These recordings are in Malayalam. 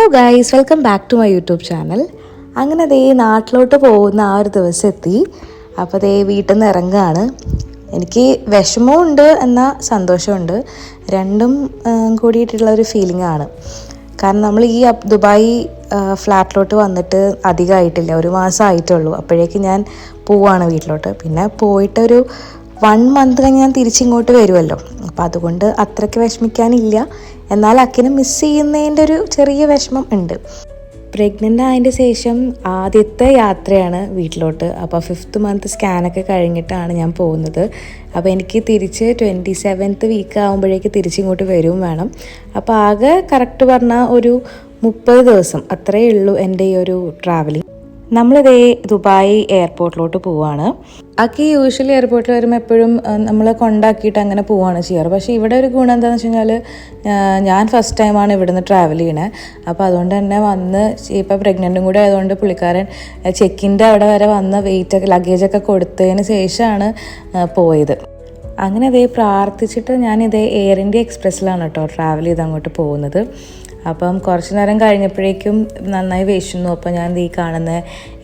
Hello guys, welcome back to my YouTube channel. അങ്ങനെ ദേ നാട്ടിലോട്ട് പോകുന്ന ആ ഒരു ദിവസം എത്തി. അപ്പോൾ ദേ വീട്ടിൽ നിന്ന് ഇറങ്ങുകയാണ്. എനിക്ക് വിഷമമുണ്ട് എന്നാൽ സന്തോഷമുണ്ട്, രണ്ടും കൂടിയിട്ടുള്ള ഒരു ഫീലിംഗ് ആണ്. കാരണം നമ്മൾ ഈ ദുബായ് ഫ്ലാറ്റിലോട്ട് വന്നിട്ട് അധികമായിട്ടില്ല, ഒരു മാസം ആയിട്ടുള്ളൂ. അപ്പോഴേക്ക് ഞാൻ പോവാണ് വീട്ടിലോട്ട്. പിന്നെ പോയിട്ടൊരു 1 മന്ത് കഴിഞ്ഞ് ഞാൻ തിരിച്ചിങ്ങോട്ട് വരുമല്ലോ. അപ്പോൾ അതുകൊണ്ട് അത്രയ്ക്ക് വിഷമിക്കാനില്ല. എന്നാൽ അക്കിനെ മിസ് ചെയ്യുന്നതിൻ്റെ ഒരു ചെറിയ വിഷമം ഉണ്ട്. പ്രഗ്നൻ്റ് ആയതിൻ്റെ ശേഷം ആദ്യത്തെ യാത്രയാണ് വീട്ടിലോട്ട്. അപ്പോൾ 5th മന്ത് സ്കാനൊക്കെ കഴിഞ്ഞിട്ടാണ് ഞാൻ പോകുന്നത്. അപ്പോൾ എനിക്ക് തിരിച്ച് 27th വീക്ക് ആകുമ്പോഴേക്ക് തിരിച്ചിങ്ങോട്ട് വരും വേണം. അപ്പോൾ ആകെ കറക്റ്റ് പറഞ്ഞാൽ ഒരു 30 ദിവസം അത്രയേ ഉള്ളൂ എൻ്റെ ഈ ഒരു ട്രാവലിംഗ്. നമ്മളിതേ ദുബായ് എയർപോർട്ടിലോട്ട് പോവുകയാണ്. ആക്കി യൂഷ്വലി എയർപോർട്ടിൽ വരുമ്പോൾ എപ്പോഴും നമ്മളെ കൊണ്ടാക്കിയിട്ട് അങ്ങനെ പോവുകയാണ് ചെയ്യാറ്. പക്ഷേ ഇവിടെ ഒരു ഗുണം എന്താണെന്ന് വെച്ച് കഴിഞ്ഞാൽ ഞാൻ ഫസ്റ്റ് ടൈമാണ് ഇവിടുന്ന് ട്രാവൽ ചെയ്യണേ. അപ്പോൾ അതുകൊണ്ട് തന്നെ വന്ന് ഇപ്പോൾ പ്രഗ്നൻറ്റും കൂടെ ആയതുകൊണ്ട് പുള്ളിക്കാരൻ ചെക്കിൻ്റെ അവിടെ വരെ വന്ന് വെയിറ്റൊക്കെ ലഗേജൊക്കെ കൊടുത്തതിന് ശേഷമാണ് പോയത്. അങ്ങനെ ഇതേ പ്രാർത്ഥിച്ചിട്ട് ഞാനിതേ എയർ ഇന്ത്യ എക്സ്പ്രസ്സിലാണ് കേട്ടോ ട്രാവൽ ചെയ്ത് അങ്ങോട്ട് പോകുന്നത്. അപ്പം കുറച്ച് നേരം കഴിഞ്ഞപ്പോഴേക്കും നന്നായി വിശന്നു. അപ്പോൾ ഞാൻ ഈ കാണുന്ന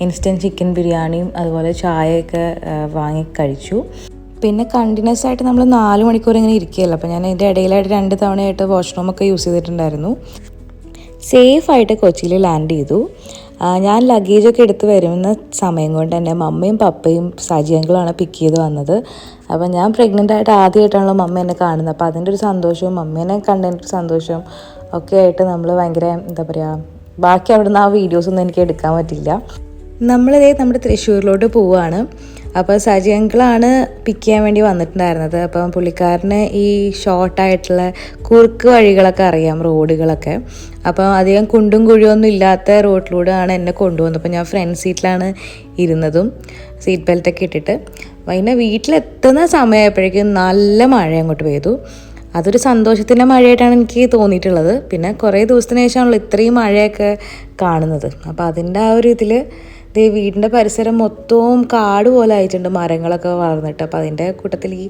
ഇൻസ്റ്റൻറ്റ് ചിക്കൻ ബിരിയാണിയും അതുപോലെ ചായയൊക്കെ വാങ്ങി കഴിച്ചു. പിന്നെ കണ്ടിന്യൂസ് ആയിട്ട് നമ്മൾ 4 മണിക്കൂർ ഇങ്ങനെ ഇരിക്കുകയല്ലോ. അപ്പോൾ ഞാൻ ഇതിൻ്റെ ഇടയിലായിട്ട് 2 തവണയായിട്ട് വാഷ്റൂമൊക്കെ യൂസ് ചെയ്തിട്ടുണ്ടായിരുന്നു. സേഫായിട്ട് കൊച്ചിയിൽ ലാൻഡ് ചെയ്തു. ഞാൻ ലഗേജൊക്കെ എടുത്ത് വരുന്ന സമയം കൊണ്ട് തന്നെ മമ്മയും പപ്പയും സജിയങ്കളാണ് പിക്ക് ചെയ്ത് വന്നത്. അപ്പം ഞാൻ പ്രഗ്നൻ്റ് ആയിട്ട് ആദ്യമായിട്ടാണല്ലോ മമ്മ എന്നെ കാണുന്നത്. അപ്പോൾ അതിൻ്റെ ഒരു സന്തോഷവും മമ്മേനെ കണ്ടതിൻ്റെ ഒരു സന്തോഷവും ഒക്കെ ആയിട്ട് നമ്മൾ ഭയങ്കര എന്താ പറയുക, ബാക്കി അവിടെ നിന്ന് ആ വീഡിയോസൊന്നും എനിക്ക് എടുക്കാൻ പറ്റില്ല. നമ്മളിതേ നമ്മുടെ തൃശ്ശൂരിലോട്ട് പോവുകയാണ്. അപ്പോൾ സജി അങ്കിളാണ് പിക്ക് ചെയ്യാൻ വേണ്ടി വന്നിട്ടുണ്ടായിരുന്നത്. അപ്പം പുള്ളിക്കാരന് ഈ ഷോർട്ടായിട്ടുള്ള കുറുക്ക് വഴികളൊക്കെ അറിയാം, റോഡുകളൊക്കെ. അപ്പം അധികം കുണ്ടും കുഴിയൊന്നും ഇല്ലാത്ത റോഡിലൂടെയാണ് എന്നെ കൊണ്ടുവന്നത്. അപ്പോൾ ഞാൻ ഫ്രണ്ട് സീറ്റിലാണ് ഇരുന്നതും സീറ്റ് ബെൽറ്റൊക്കെ ഇട്ടിട്ട്. പിന്നെ വീട്ടിലെത്തുന്ന സമയമായപ്പോഴേക്കും നല്ല മഴ അങ്ങോട്ട് പെയ്തു. അതൊരു സന്തോഷത്തിൻ്റെ മഴയായിട്ടാണ് എനിക്ക് തോന്നിയിട്ടുള്ളത്. പിന്നെ കുറേ ദിവസത്തിന് ശേഷമാണല്ലോ ഇത്രയും മഴയൊക്കെ കാണുന്നത്. അപ്പോൾ അതിൻ്റെ ആ ഒരു ഇതിൽ വീടിൻ്റെ പരിസരം മൊത്തവും കാട് പോലെ ആയിട്ടുണ്ട്, മരങ്ങളൊക്കെ വളർന്നിട്ട്. അപ്പോൾ അതിൻ്റെ കൂട്ടത്തിൽ ഈ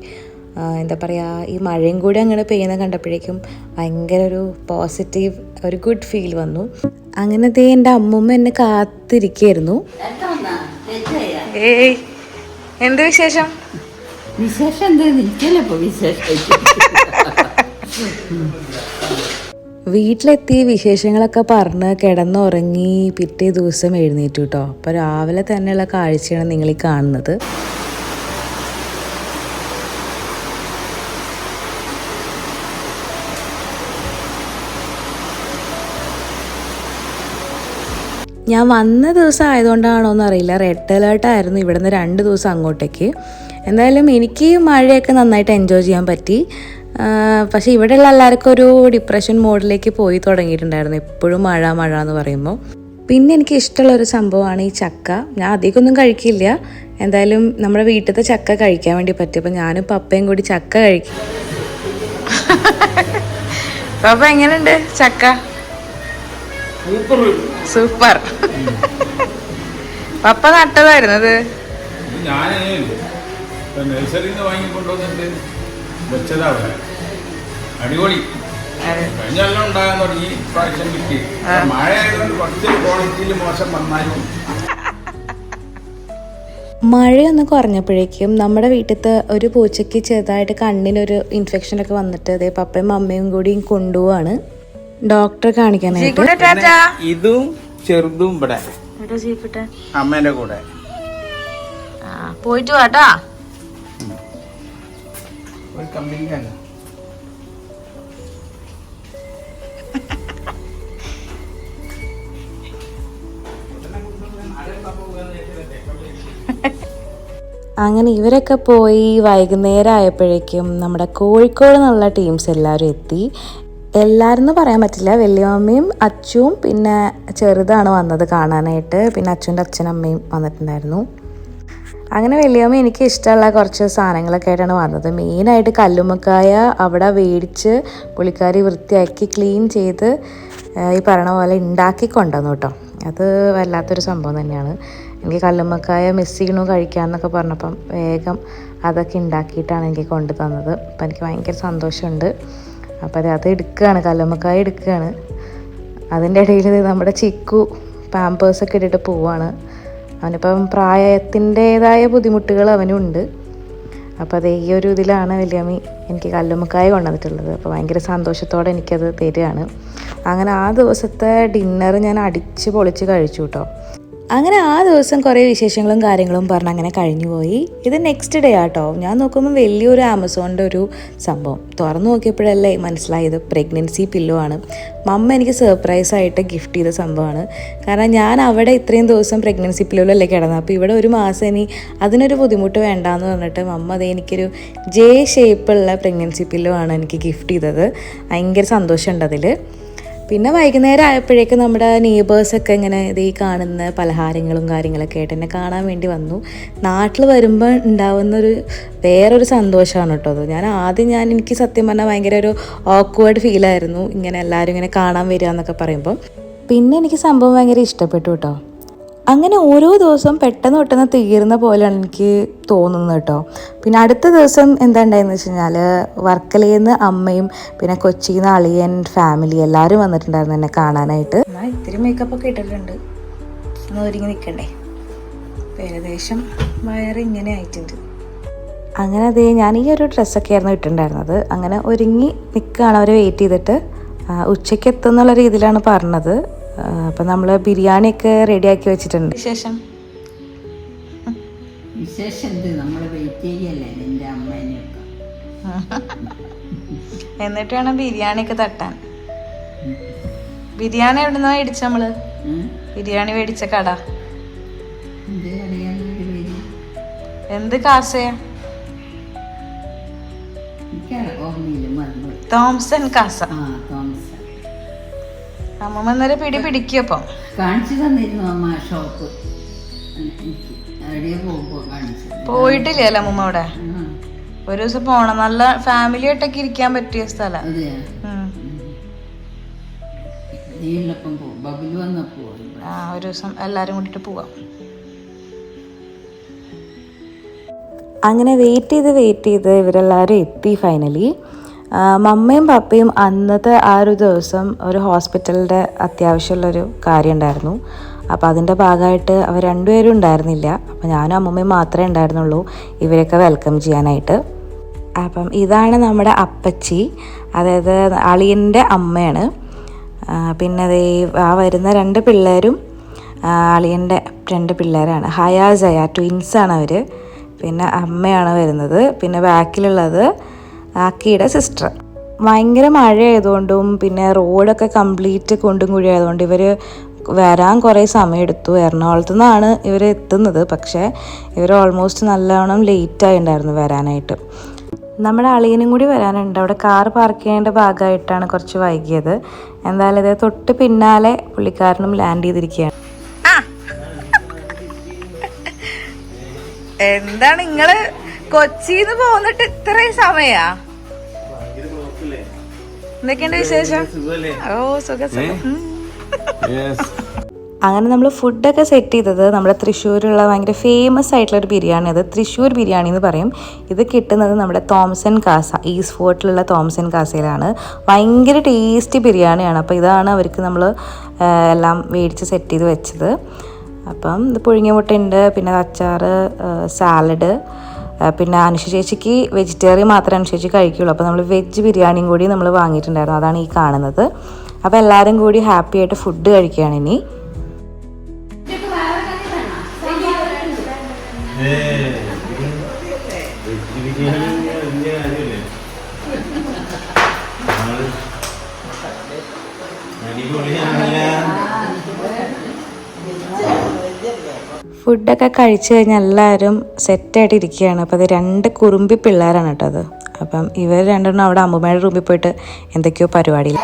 എന്താ പറയുക, ഈ മഴയും കൂടി അങ്ങനെ പെയ്യുന്ന കണ്ടപ്പോഴേക്കും ഭയങ്കര ഒരു പോസിറ്റീവ് ഒരു ഗുഡ് ഫീൽ വന്നു. അങ്ങനെ എൻ്റെ അമ്മൂമ്മ എന്നെ കാത്തിരിക്കുകയായിരുന്നു. ഏയ് എന്ത് വിശേഷം? വിശേഷം എന്താ വിശേഷം. വീട്ടിലെത്തി വിശേഷങ്ങളൊക്കെ പറഞ്ഞ് കിടന്നുറങ്ങി പിറ്റേ ദിവസം എഴുന്നേറ്റു കേട്ടോ. അപ്പോൾ രാവിലെ തന്നെയുള്ള കാഴ്ചയാണ് നിങ്ങൾ ഈ കാണുന്നത്. ഞാൻ വന്ന ദിവസം ആയതുകൊണ്ടാണോ എന്നറിയില്ല, റെഡ് അലേർട്ടായിരുന്നു ഇവിടെ നിന്ന് 2 ദിവസം അങ്ങോട്ടേക്ക്. എന്തായാലും എനിക്ക് മഴയൊക്കെ നന്നായിട്ട് എൻജോയ് ചെയ്യാൻ പറ്റി. പക്ഷേ ഇവിടെയുള്ള എല്ലാവർക്കും ഒരു ഡിപ്രഷൻ മോഡിലേക്ക് പോയി തുടങ്ങിയിട്ടുണ്ടായിരുന്നു, എപ്പോഴും മഴ മഴ എന്ന് പറയുമ്പോൾ. പിന്നെ എനിക്ക് ഇഷ്ടമുള്ളൊരു സംഭവമാണ് ഈ ചക്ക. ഞാൻ അധികമൊന്നും കഴിക്കില്ല, എന്തായാലും നമ്മുടെ വീട്ടിലത്തെ ചക്ക കഴിക്കാൻ വേണ്ടി പറ്റി. അപ്പോൾ ഞാനും പപ്പയും കൂടി ചക്ക കഴിക്കും. പപ്പ എങ്ങനെയുണ്ട് ചക്ക? സൂപ്പർ. പപ്പ നട്ടതായിരുന്നത്. അടിപൊളി കഴിഞ്ഞെല്ലാം ഉണ്ടാകാൻ തുടങ്ങി. പ്രാവശ്യം കിട്ടി. മഴ ആയതുകൊണ്ട് കുറച്ച് ക്വാളിറ്റിയിൽ മോശം വന്നാലും മഴയൊന്ന് കുറഞ്ഞപ്പോഴേക്കും നമ്മുടെ വീട്ടിലത്തെ ഒരു പൂച്ചയ്ക്ക് ചെറുതായിട്ട് കണ്ണിനൊരു ഇൻഫെക്ഷനൊക്കെ വന്നിട്ട് അതേ പപ്പയും അമ്മയും കൂടി കൊണ്ടുപോവാണ് ഡോക്ടറെ കാണിക്കാനായിട്ട്. ഇതും ചെറുതും ഇവിടെ അമ്മേന്റെ കൂടെ പോയിട്ട് വാട്ടാ. കമ്പനിക്കാണ്. അങ്ങനെ ഇവരൊക്കെ പോയി വൈകുന്നേരം ആയപ്പോഴേക്കും നമ്മുടെ കോഴിക്കോട് നിന്നുള്ള ടീംസ് എല്ലാവരും എത്തി. എല്ലാവരും എന്ന് പറയാൻ പറ്റില്ല, വലിയമ്മയും അച്ചുവും പിന്നെ ചെറുതാണ് വന്നത് കാണാനായിട്ട്. പിന്നെ അച്ഛൻ്റെ അച്ഛനമ്മയും വന്നിട്ടുണ്ടായിരുന്നു. അങ്ങനെ വലിയമ്മ എനിക്ക് ഇഷ്ടമുള്ള കുറച്ച് സാധനങ്ങളൊക്കെ ആയിട്ടാണ് വന്നത്. മെയിനായിട്ട് കല്ലുമ്മക്കായ അവിടെ മേടിച്ച് പുള്ളിക്കാരി വൃത്തിയാക്കി ക്ലീൻ ചെയ്ത് ഈ പറയണ പോലെ ഉണ്ടാക്കി കൊണ്ടുവന്നു കേട്ടോ. അത് വല്ലാത്തൊരു സംഭവം തന്നെയാണ്. എനിക്ക് കല്ലുമ്മക്കായ മിസ് ചെയ്യണു കഴിക്കാമെന്നൊക്കെ പറഞ്ഞപ്പം വേഗം അതൊക്കെ ഉണ്ടാക്കിയിട്ടാണ് എനിക്ക് കൊണ്ടു തന്നത്. അപ്പം എനിക്ക് ഭയങ്കര സന്തോഷമുണ്ട്. അപ്പോൾ അത് എടുക്കുകയാണ്, കല്ലുമ്മക്കായ എടുക്കുകയാണ്. അതിൻ്റെ ഇടയിൽ നമ്മുടെ ചിക്കു പാമ്പേഴ്സൊക്കെ ഇട്ടിട്ട് പോവാണ്. അവനിപ്പം പ്രായത്തിൻ്റേതായ ബുദ്ധിമുട്ടുകൾ അവനുണ്ട്. അപ്പോൾ അത് ഈ ഒരു ഇതിലാണ് വലിയമ്മി എനിക്ക് കല്ലുമ്മക്കായ കൊണ്ടുവന്നിട്ടുള്ളത്. അപ്പോൾ ഭയങ്കര സന്തോഷത്തോടെ എനിക്കത് തരികയാണ്. അങ്ങനെ ആ ദിവസത്തെ ഡിന്നർ ഞാൻ അടിച്ച് പൊളിച്ച് കഴിച്ചു കേട്ടോ. അങ്ങനെ ആ ദിവസം കുറേ വിശേഷങ്ങളും കാര്യങ്ങളും പറഞ്ഞ് അങ്ങനെ കഴിഞ്ഞു പോയി. ഇത് നെക്സ്റ്റ് ഡേ ആട്ടോ. ഞാൻ നോക്കുമ്പോൾ വലിയൊരു ആമസോണിൻ്റെ ഒരു സംഭവം തുറന്നു നോക്കിയപ്പോഴല്ലേ മനസ്സിലായത് പ്രഗ്നൻസി പില്ലോ ആണ്. മമ്മ എനിക്ക് സർപ്രൈസായിട്ട് ഗിഫ്റ്റ് ചെയ്ത സംഭവമാണ്. കാരണം ഞാൻ അവിടെ ഇത്രയും ദിവസം പ്രഗ്നൻസി പില്ലോയിലല്ലേ കിടന്നത്. അപ്പോൾ ഇവിടെ ഒരു മാസം ഇനി അതിനൊരു ബുദ്ധിമുട്ട് വേണ്ടാന്ന് പറഞ്ഞിട്ട് മമ്മ അത് എനിക്കൊരു ജെ ഷേപ്പുള്ള പ്രഗ്നൻസി പില്ലോ ആണ് എനിക്ക് ഗിഫ്റ്റ് ചെയ്തത്. ഭയങ്കര സന്തോഷമുണ്ട് അതിൽ. പിന്നെ വൈകുന്നേരം ആയപ്പോഴേക്കും നമ്മുടെ നെയ്ബേഴ്സൊക്കെ ഇങ്ങനെ ഇത് ഈ കാണുന്ന പലഹാരങ്ങളും കാര്യങ്ങളൊക്കെ ആയിട്ട് എന്നെ കാണാൻ വേണ്ടി വന്നു. നാട്ടിൽ വരുമ്പോൾ ഉണ്ടാവുന്നൊരു വേറൊരു സന്തോഷമാണ് കേട്ടോ അത്. എനിക്ക് സത്യം പറഞ്ഞാൽ ഭയങ്കര ഒരു ഓക്വേർഡ് ഫീലായിരുന്നു ഇങ്ങനെ എല്ലാവരും ഇങ്ങനെ കാണാൻ വരിക എന്നൊക്കെ പറയുമ്പോൾ. പിന്നെ എനിക്ക് സംഭവം ഭയങ്കര ഇഷ്ടപ്പെട്ടു കേട്ടോ. അങ്ങനെ ഓരോ ദിവസവും പെട്ടെന്ന് തീരുന്ന പോലെയാണ് എനിക്ക് തോന്നുന്നത് കേട്ടോ. പിന്നെ അടുത്ത ദിവസം എന്താ ഉണ്ടായെന്ന് വെച്ച് കഴിഞ്ഞാൽ വർക്കലയിൽ നിന്ന് അമ്മയും പിന്നെ കൊച്ചിയിൽ നിന്ന് അളിയൻ ഫാമിലി എല്ലാവരും വന്നിട്ടുണ്ടായിരുന്നു എന്നെ കാണാനായിട്ട്. ഇത്തിരി മേക്കപ്പൊക്കെ ഇട്ടിട്ടുണ്ട്, ഒന്ന് ഒരുങ്ങി നിൽക്കണ്ടേ. ഏകദേശം വയറ് ഇങ്ങനെ ആയിട്ടുണ്ട്. അങ്ങനെ അതേ ഞാൻ ഈ ഒരു ഡ്രസ്സൊക്കെ ആയിരുന്നു ഇട്ടിട്ടുണ്ടായിരുന്നത്. അങ്ങനെ ഒരുങ്ങി നിൽക്കുകയാണ് അവർ വെയിറ്റ് ചെയ്തിട്ട്. ഉച്ചയ്ക്ക് എത്തുന്നുള്ള രീതിയിലാണ് പറഞ്ഞത്. അപ്പം നമ്മൾ ബിരിയാണിയൊക്കെ റെഡിയാക്കി വെച്ചിട്ടുണ്ട്. വിശേഷം എന്ത് നമ്മൾ വെയിറ്റ് ചെയ്യല്ലേ എൻ്റെ അമ്മേനെയൊക്കെ. എന്നിട്ട് വേണം ബിരിയാണിയൊക്കെ തട്ടാൻ. ബിരിയാണി എവിടെ നിന്നാ മേടിച്ച നമ്മള്? ബിരിയാണി മേടിച്ച കട എന്ത് കാസയാ? തോംസൺ കാസ. അമ്മ ഇന്നലെ പിടിക്കപ്പം കാണിച്ചു തന്നിരുന്നു അമ്മ ഷോപ്പ്. പോയിട്ടില്ലല്ലോ അമ്മ അവിടെ. ഒരു ദിവസം പോണം. നല്ല ഫാമിലി ആയിട്ടൊക്കെ ഇരിക്കാൻ പറ്റിയ സ്ഥലം. ഒരു ദിവസം എല്ലാരും കൂടിട്ട് പോവാം. അങ്ങനെ വെയിറ്റ് ചെയ്ത് ഇവരെല്ലാവരും എത്തി ഫൈനലി. മമ്മയും പപ്പയും അന്നത്തെ ആ ഒരു ദിവസം ഒരു ഹോസ്പിറ്റലിൻ്റെ അത്യാവശ്യമുള്ളൊരു കാര്യം ഉണ്ടായിരുന്നു. അപ്പോൾ അതിൻ്റെ ഭാഗമായിട്ട് അവർ രണ്ടുപേരും ഉണ്ടായിരുന്നില്ല. അപ്പോൾ ഞാനും അമ്മമ്മയും മാത്രമേ ഉണ്ടായിരുന്നുള്ളൂ ഇവരെയൊക്കെ വെൽക്കം ചെയ്യാനായിട്ട്. അപ്പം ഇതാണ് നമ്മുടെ അപ്പച്ചി, അതായത് അളിയൻ്റെ അമ്മയാണ്. പിന്നെ അതേ ആ വരുന്ന 2 പിള്ളേരും അളിയൻ്റെ 2 പിള്ളേരാണ്. ഹയ ജയ ട്വിൻസാണ് അവർ. പിന്നെ അമ്മയാണ് വരുന്നത്. പിന്നെ ബാക്കിലുള്ളത് ആക്കിയുടെ സിസ്റ്റർ. ഭയങ്കര മഴയായതുകൊണ്ടും പിന്നെ റോഡൊക്കെ കംപ്ലീറ്റ് കുണ്ടും കുഴി ആയതുകൊണ്ട് ഇവർ വരാൻ കുറേ സമയമെടുത്തു. എറണാകുളത്തു നിന്നാണ് ഇവർ എത്തുന്നത്. പക്ഷേ ഇവർ ഓൾമോസ്റ്റ് നല്ലോണം ലേറ്റായി ഉണ്ടായിരുന്നു വരാനായിട്ട്. നമ്മുടെ അളിയനും കൂടി വരാനുണ്ട്. അവിടെ കാർ പാർക്ക് ചെയ്യേണ്ട ഭാഗമായിട്ടാണ് കുറച്ച് വൈകിയത്. എന്തായാലും ഇത് തൊട്ട് പിന്നാലെ പുള്ളിക്കാരനും ലാൻഡ് ചെയ്തിരിക്കുകയാണ്. എന്താണ് നിങ്ങള് കൊച്ചിന്ന് പോന്നിട്ട് ഇത്രയും സമയാ? എന്തൊക്കെയുണ്ട് വിശേഷം? ഓ സുഖം. അങ്ങനെ നമ്മൾ ഫുഡൊക്കെ സെറ്റ് ചെയ്തത് നമ്മുടെ തൃശ്ശൂരുള്ള ഭയങ്കര ഫേമസ് ആയിട്ടുള്ളൊരു ബിരിയാണി. അത് തൃശ്ശൂർ ബിരിയാണി എന്ന് പറയും. ഇത് കിട്ടുന്നത് നമ്മുടെ തോംസൺ കാസ, ഈസ്റ്റ് ഫോർട്ടിലുള്ള തോംസൺ കാസയിലാണ്. ഭയങ്കര ടേസ്റ്റി ബിരിയാണിയാണ്. അപ്പോൾ ഇതാണ് അവർക്ക് നമ്മൾ എല്ലാം മേടിച്ച് സെറ്റ് ചെയ്ത് വെച്ചത്. അപ്പം ഇത് പുഴുങ്ങിയ മുട്ടയുണ്ട്, പിന്നെ അച്ചാറ്, സാലഡ്. പിന്നെ അനുഷ ചേച്ചിക്ക് വെജിറ്റേറിയൻ മാത്രമേ അനുഷ ചേച്ചി കഴിക്കുകയുള്ളൂ. അപ്പോൾ നമ്മൾ വെജ് ബിരിയാണിയും കൂടി നമ്മൾ വാങ്ങിയിട്ടുണ്ടായിരുന്നു. അതാണ് ഈ കാണുന്നത്. അപ്പോൾ എല്ലാവരും കൂടി ഹാപ്പി ആയിട്ട് ഫുഡ് കഴിക്കുകയാണ് ഇനി. ഫുഡൊക്കെ കഴിച്ചു കഴിഞ്ഞാൽ എല്ലാവരും സെറ്റായിട്ട് ഇരിക്കുകയാണ്. അപ്പോൾ അത് 2 കുറുമ്പി പിള്ളേരാണ് കേട്ടോ അത്. അപ്പം ഇവർ 2 അവിടെ അമ്മൂമ്മയുടെ റൂമിൽ പോയിട്ട് എന്തൊക്കെയോ പരിപാടിയിൽ.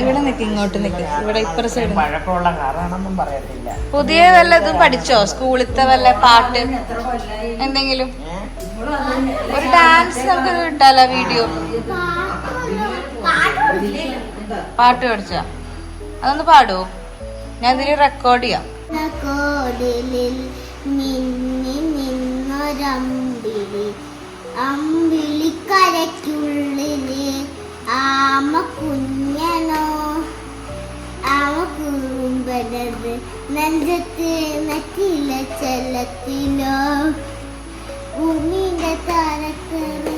ഇവിടെ നിൽക്കും, ഇങ്ങോട്ട് നിൽക്കും. ഇവിടെ ഇപ്പുറ സൈഡ് പുതിയ വല്ലതും പഠിച്ചോ? സ്കൂളിലത്തെ വല്ല പാട്ട് എന്തെങ്കിലും ഒരു ഡാൻസ് നമുക്ക് കിട്ടാലോ? വീഡിയോ പാട്ട് പഠിച്ചോ? അതൊന്ന് പാടുവോ? ഞാൻ ഇതിൽ റെക്കോർഡ് ചെയ്യാം. അമ്പിളിക്കരയ്ക്കുള്ളില് ആമ കുഞ്ഞനോ ആമ കുറുമ്പനത് നെഞ്ചത്ത് നെറ്റില ചെല്ലത്തിലോ ഭൂമിന്റെ താരക്കറ്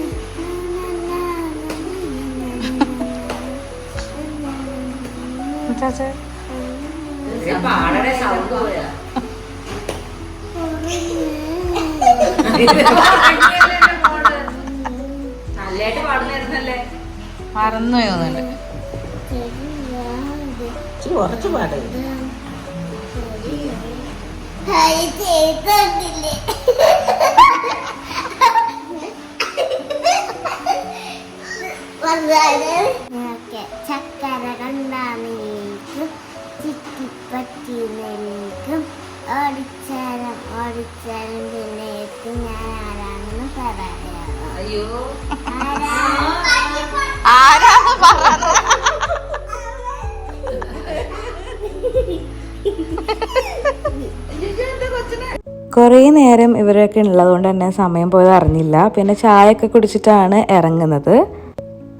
നല്ലതായിട്ട് പാടുന്നായിരുന്നല്ലേ. മറന്നു തോന്നുന്നുണ്ട്. കുറച്ച് പാട് ചക്കര കണ്ടാനേക്കും ചിറ്റിപ്പറ്റി നെല്ലിക്കും ഓടിച്ചാലും പിന്നേക്കും ഞാൻ ആരാണെന്ന് പറയാം. അയ്യോ കുറേ നേരം ഇവരൊക്കെ ഉള്ളതുകൊണ്ട് തന്നെ സമയം പോയത് അറിഞ്ഞില്ല. പിന്നെ ചായയൊക്കെ കുടിച്ചിട്ടാണ് ഇറങ്ങുന്നത്.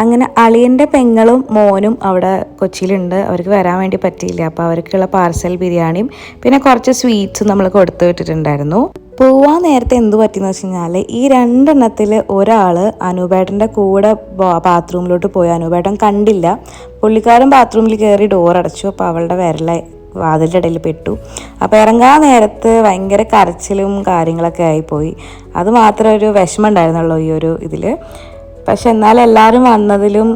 അങ്ങനെ അളിയൻ്റെ പെങ്ങളും മോനും അവിടെ കൊച്ചിയിലുണ്ട്. അവർക്ക് വരാൻ വേണ്ടി പറ്റിയില്ല. അപ്പോൾ അവർക്കുള്ള പാർസൽ ബിരിയാണിയും പിന്നെ കുറച്ച് സ്വീറ്റ്സും നമ്മൾ കൊടുത്തു വിട്ടിട്ടുണ്ടായിരുന്നു. പോവാൻ നേരത്തെ എന്ത് പറ്റിയെന്ന് വെച്ച് കഴിഞ്ഞാൽ ഈ രണ്ടെണ്ണത്തിൽ ഒരാൾ അനൂപേട്ടൻ്റെ കൂടെ ബാത്റൂമിലോട്ട് പോയി. അനൂപേട്ടൻ കണ്ടില്ല. പുള്ളിക്കാരൻ ബാത്റൂമിൽ കയറി ഡോർ അടച്ചു. അപ്പോൾ അവളുടെ വിരലെ വാതിലിൻ്റെ ഇടയിൽ പെട്ടു. അപ്പോൾ ഇറങ്ങാൻ നേരത്ത് ഭയങ്കര കരച്ചിലും കാര്യങ്ങളൊക്കെ ആയിപ്പോയി. അത് മാത്രം ഒരു വിഷമം ഉണ്ടായിരുന്നുള്ളൂ ഈ ഒരു ഇതിൽ. പക്ഷെ എന്നാലും എല്ലാവരും വന്നതിലും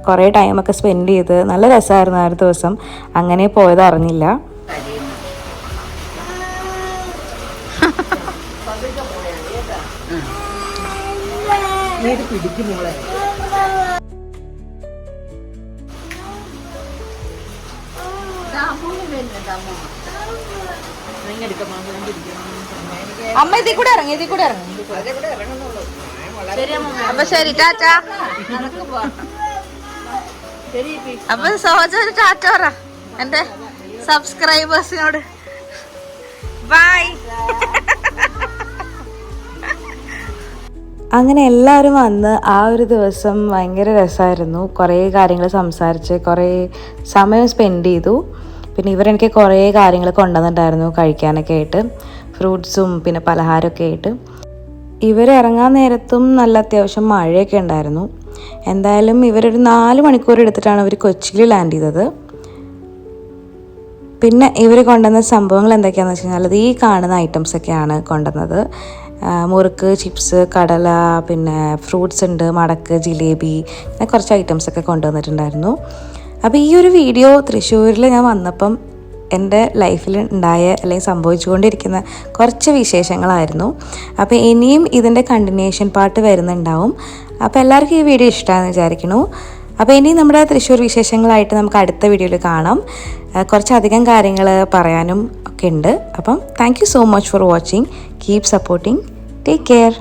കുറേ ടൈമൊക്കെ സ്പെൻഡ് ചെയ്ത് നല്ല രസമായിരുന്നു ആ ഒരു ദിവസം. അങ്ങനെ പോയത് അറിഞ്ഞില്ല. പിടിക്കും മോളെ. അമ്മ ഇതിൽ കൂടെ ഇറങ്ങി. അപ്പൊ ശരി, ടാറ്റ. അപ്പൊ സഹജ ഒരു ടാറ്റ പറ എന്റെ സബ്സ്ക്രൈബേഴ്സിനോട്. ബൈ. അങ്ങനെ എല്ലാവരും വന്ന് ആ ഒരു ദിവസം ഭയങ്കര രസമായിരുന്നു. കുറേ കാര്യങ്ങൾ സംസാരിച്ച് കുറേ സമയം സ്പെൻഡ് ചെയ്തു. പിന്നെ ഇവരെനിക്ക് കുറേ കാര്യങ്ങൾ കൊണ്ടുവന്നിട്ടുണ്ടായിരുന്നു കഴിക്കാനൊക്കെ ആയിട്ട്, ഫ്രൂട്ട്സും പിന്നെ പലഹാരമൊക്കെ ആയിട്ട്. ഇവരിറങ്ങാൻ നേരത്തും നല്ല അത്യാവശ്യം മഴയൊക്കെ ഉണ്ടായിരുന്നു. എന്തായാലും ഇവരൊരു 4 മണിക്കൂർ എടുത്തിട്ടാണ് അവർ കൊച്ചിയിൽ ലാൻഡ് ചെയ്തത്. പിന്നെ ഇവർ കൊണ്ടുവന്ന സംഭവങ്ങൾ എന്തൊക്കെയാണെന്ന് വെച്ച് കഴിഞ്ഞാൽ ഈ കാണുന്ന ഐറ്റംസൊക്കെയാണ് കൊണ്ടുവന്നത്. മുറുക്ക്, ചിപ്സ്, കടല, പിന്നെ ഫ്രൂട്ട്സ് ഉണ്ട്, മടക്ക്, ജിലേബി, അങ്ങനെ കുറച്ച് ഐറ്റംസൊക്കെ കൊണ്ടുവന്നിട്ടുണ്ടായിരുന്നു. അപ്പോൾ ഈ ഒരു വീഡിയോ തൃശ്ശൂരിൽ ഞാൻ വന്നപ്പം എൻ്റെ ലൈഫിൽ ഉണ്ടായ അല്ലെങ്കിൽ സംഭവിച്ചുകൊണ്ടിരിക്കുന്ന കുറച്ച് വിശേഷങ്ങളായിരുന്നു. അപ്പോൾ ഇനിയും ഇതിൻ്റെ കണ്ടിന്യൂഷൻ പാർട്ട് വരുന്നുണ്ടാവും. അപ്പോൾ എല്ലാവർക്കും ഈ വീഡിയോ ഇഷ്ടമാണെന്ന് വിചാരിക്കുന്നു. അപ്പോൾ ഇനി നമ്മുടെ തൃശ്ശൂർ വിശേഷങ്ങളായിട്ട് നമുക്ക് അടുത്ത വീഡിയോയിൽ കാണാം. കുറച്ചധികം കാര്യങ്ങൾ പറയാനും ഒക്കെ ഉണ്ട്. അപ്പം thank you so much for watching. Keep supporting. Take care.